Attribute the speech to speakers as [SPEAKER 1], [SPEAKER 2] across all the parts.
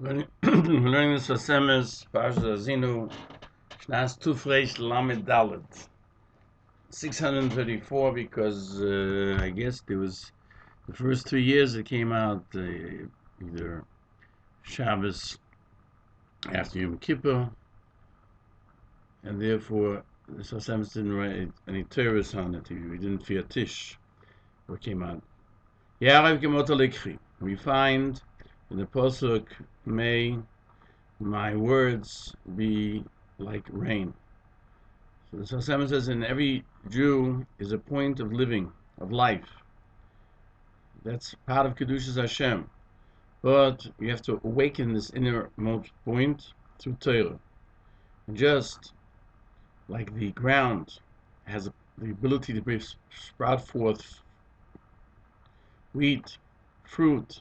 [SPEAKER 1] We're learning the Sfas Emes, Parsha Haazinu, Shnas Tufresh Lamed Dalet, 634, because I guess there was the first 3 years it came out either Shabbos after Yom Kippur, and therefore the Sfas Emes didn't write any Torahs on it. We didn't fear Tish, what came out. Ya'arav Gemota Likri. We find in the Pasuk, May my words be like rain. So the Sfas Emes says in every Jew is a point of living, of life. That's part of Kedushas Hashem. But you have to awaken this innermost point through Torah. And just like the ground has the ability to sprout forth wheat, fruit,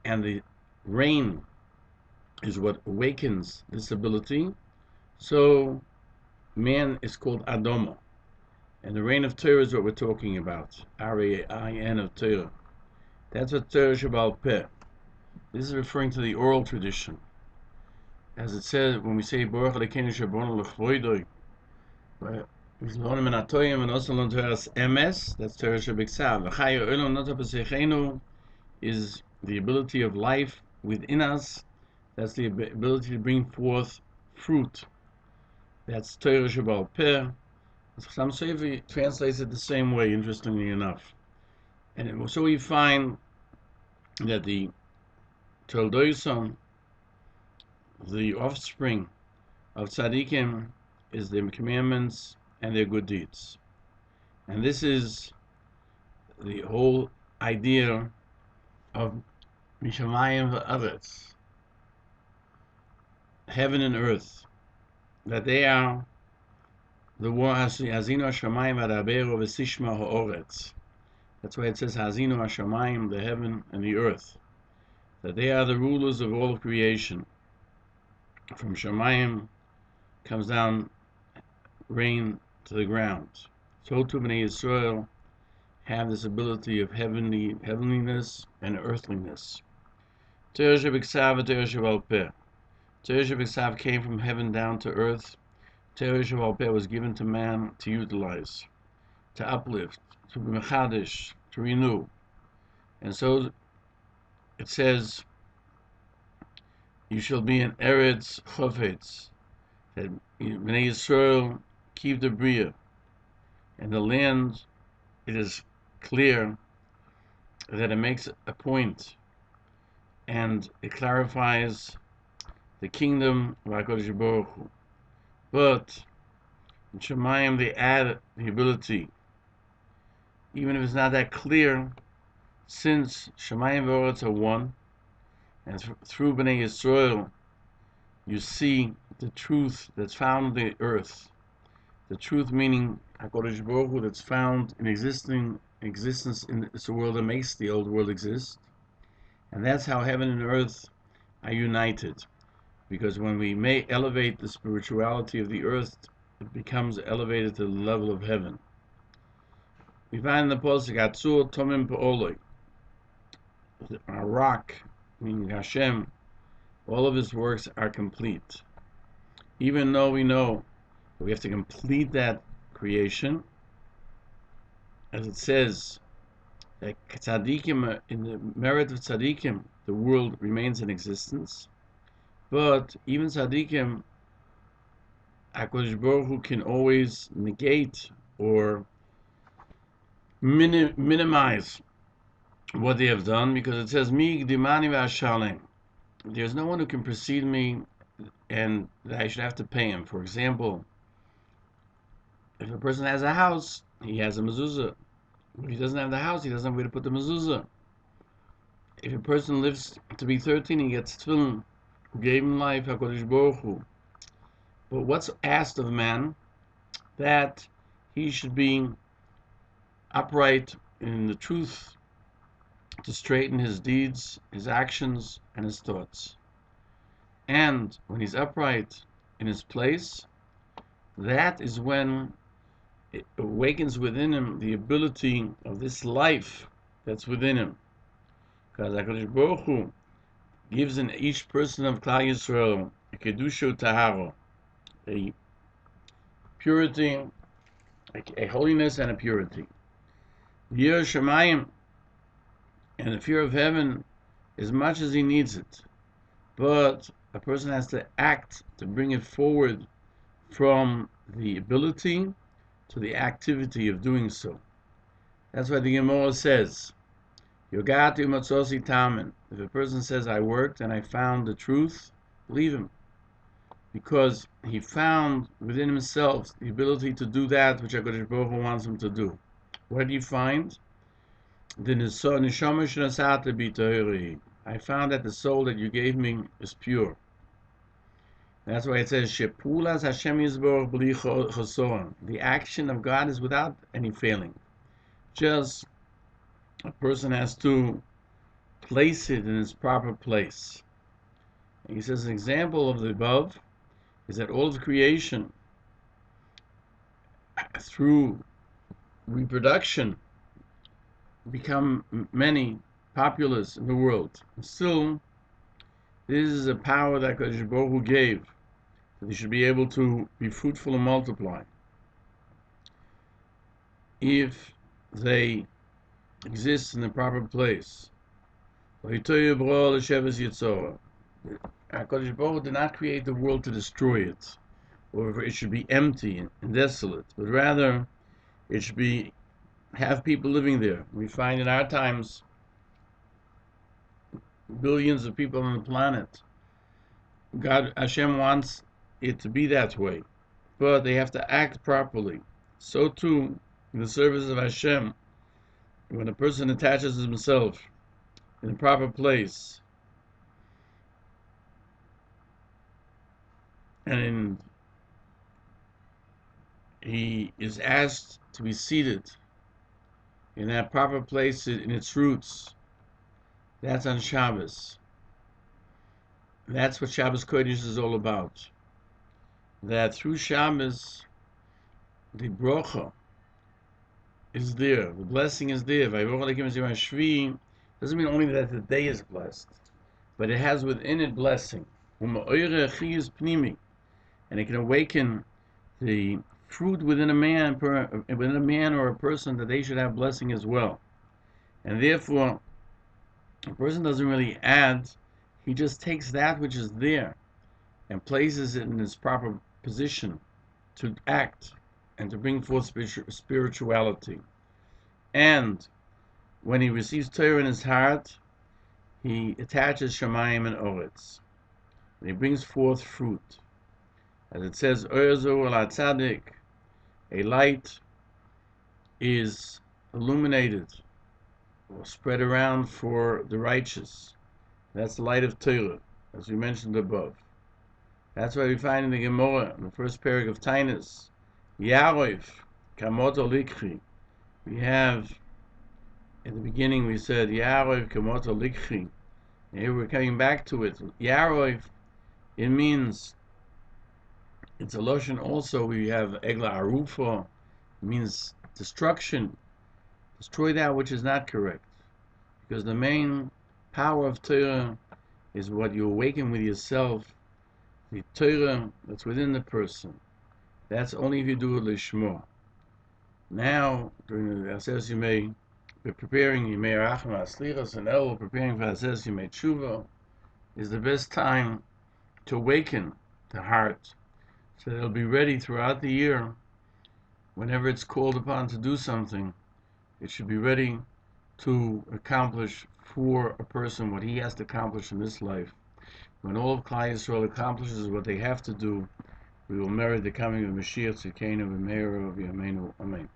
[SPEAKER 1] and the rain is what awakens this ability, so man is called Adoma. And the rain of Torah is what we're talking about. R-A-I-N of Torah. That's what Torah Shabbal Peh. This is referring to the oral tradition. As it says, when we say Baruch Elokeinu Shabonu L'chvoidoi, Sfas Emes, that's Torah Shabiksav. V'chayu Olam Nota B'Seichenu is the ability of life within us. That's the ability to bring forth fruit. That's Torah Shabbal Peh. Some Sefer translates it the same way, interestingly enough. And so we find that the Toldoison, the offspring of tzaddikim, is their commandments and their good deeds. And this is the whole idea of Mishamayim v'Aretz, heaven and earth, that they are the war Haazinu Hashamayim v'Adaberu v'Sishma ha'Oretz. That's why it says Haazinu Hashamayim, the heaven and the earth, that they are the rulers of all of creation. From Shamayim comes down rain to the ground. So too Bnei Yisrael have this ability of heavenliness and earthliness. Torah Shebiksav and Torah Shabbal Peh. Torah Shebiksav came from heaven down to earth. Torah Shabbal Peh was given to man to utilize, to uplift, to be mechadish, to renew. And so it says, you shall be an Eretz Chofetz, that Bnei Yisrael keep the Bria. And the land, it is clear that it makes a point, and it clarifies the kingdom of HaKadosh Baruch Hu. But in Shemayim they add the ability, even if it's not that clear, since Shemayim and Eretz are one, and through Bnei Yisrael you see the truth that's found in the earth. The truth meaning HaKadosh Baruch Hu that's found in existence in this world that makes the old world exist. And that's how heaven and earth are united. Because when we may elevate the spirituality of the earth, it becomes elevated to the level of heaven. We find in the Pasuk, Atzur Tomim Pa'oloi, a rock, meaning Hashem, all of his works are complete. Even though we know that we have to complete that creation, as it says, that tzaddikim, in the merit of tzaddikim, the world remains in existence. But even tzaddikim, HaKadosh Baruch Hu can always negate or minimize what they have done, because it says, Mi gdimani v'ashalem. There's no one who can precede me and that I should have to pay him. For example, if a person has a house, he has a mezuzah. If he doesn't have the house, he doesn't have where to put the mezuzah. If a person lives to be 13, he gets tefillin, who gave him life, HaKadosh Baruch Hu. But what's asked of man? That he should be upright in the truth, to straighten his deeds, his actions, and his thoughts. And when he's upright in his place, that is when it awakens within him the ability of this life that's within him. Because HaKadosh Baruch Hu, gives in each person of Klal Yisrael a kedusha tahara, a purity, a holiness and a purity. Yiras Shamayim, and the fear of heaven, as much as he needs it, but a person has to act to bring it forward from the ability to the activity of doing so. That's why the Gemara says, Yogati Matzosi Tamen. If a person says, I worked and I found the truth, believe him. Because he found within himself the ability to do that which HaKadosh Baruch Hu wants him to do. What did he find? The neshama shenasata b'toheri. I found that the soul that you gave me is pure. That's why it says, Shepulas Hashem Yisborach b'li chosoron. The action of God is without any failing. Just a person has to place it in its proper place. And he says an example of the above is that all of creation, through reproduction, become many, populous in the world. Still, this is a power that HaKadosh Baruch Hu gave, that they should be able to be fruitful and multiply. If they exist in the proper place. HaKadosh Baruch Hu did not create the world to destroy it, or it should be empty and desolate, but rather it should have people living there. We find in our times billions of people on the planet. God, Hashem wants it to be that way, but they have to act properly. So too, in the service of Hashem, when a person attaches himself in the proper place, and he is asked to be seated in that proper place in its roots, that's on Shabbos. That's what Shabbos Kodesh is all about. That through Shabbos, the brocha is there, the blessing is there. Doesn't mean only that the day is blessed, but it has within it blessing. And it can awaken the fruit within a man or a person, that they should have blessing as well. And therefore, a person doesn't really add, he just takes that which is there and places it in its proper position to act and to bring forth spirituality. And when he receives Torah in his heart, he attaches Shamayim and Oretz. And he brings forth fruit. As it says, Oyazu ala Tzadik, a light is illuminated or spread around for the righteous. That's the light of Torah, as we mentioned above. That's why we find in the Gemara, in the first parak of Tainus, Yaroif, Kamoto Likri. We have, in the beginning we said, Yaroif, Kamoto Likri. And here we're coming back to it. Yaroif, it means, it's a lotion also, we have Egla Arufa, it means destruction. Destroy that which is not correct. Because the main power of Torah is what you awaken with yourself, the Torah that's within the person. That's only if you do it lishma. Now, during the Haazinu Yemei, we're preparing Yemei Rachma Aslichas and El, preparing for Haazinu Yemei Tshuva, is the best time to awaken the heart, so that it'll be ready throughout the year. Whenever it's called upon to do something, it should be ready to accomplish for a person what he has to accomplish in this life. When all of Klal Yisrael accomplishes what they have to do, we will merit the coming of Mashiach Tzidkenu B'meira of Yameinu. Amen.